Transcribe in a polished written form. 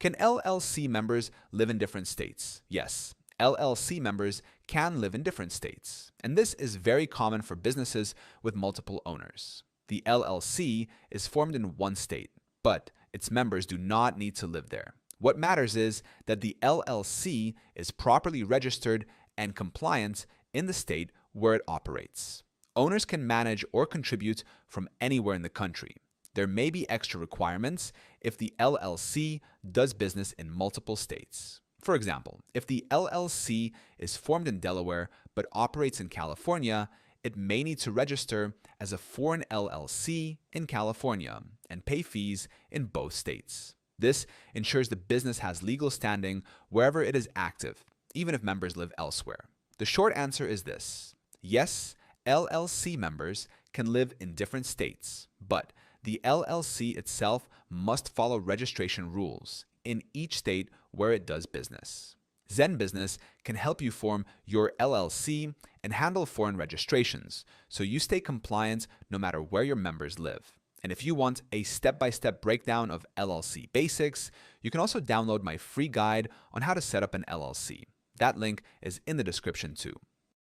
Can LLC members live in different states? Yes, LLC members can live in different states, and this is very common for businesses with multiple owners. The LLC is formed in one state, but its members do not need to live there. What matters is that the LLC is properly registered and compliant in the state where it operates. Owners can manage or contribute from anywhere in the country. There may be extra requirements if the LLC does business in multiple states. For example, if the LLC is formed in Delaware but operates in California, it may need to register as a foreign LLC in California and pay fees in both states. This ensures the business has legal standing wherever it is active, even if members live elsewhere. The short answer is this: yes, LLC members can live in different states, but the LLC itself must follow registration rules in each state where it does business. Zen Business can help you form your LLC and handle foreign registrations, so you stay compliant no matter where your members live. And if you want a step-by-step breakdown of LLC basics, you can also download my free guide on how to set up an LLC. That link is in the description too.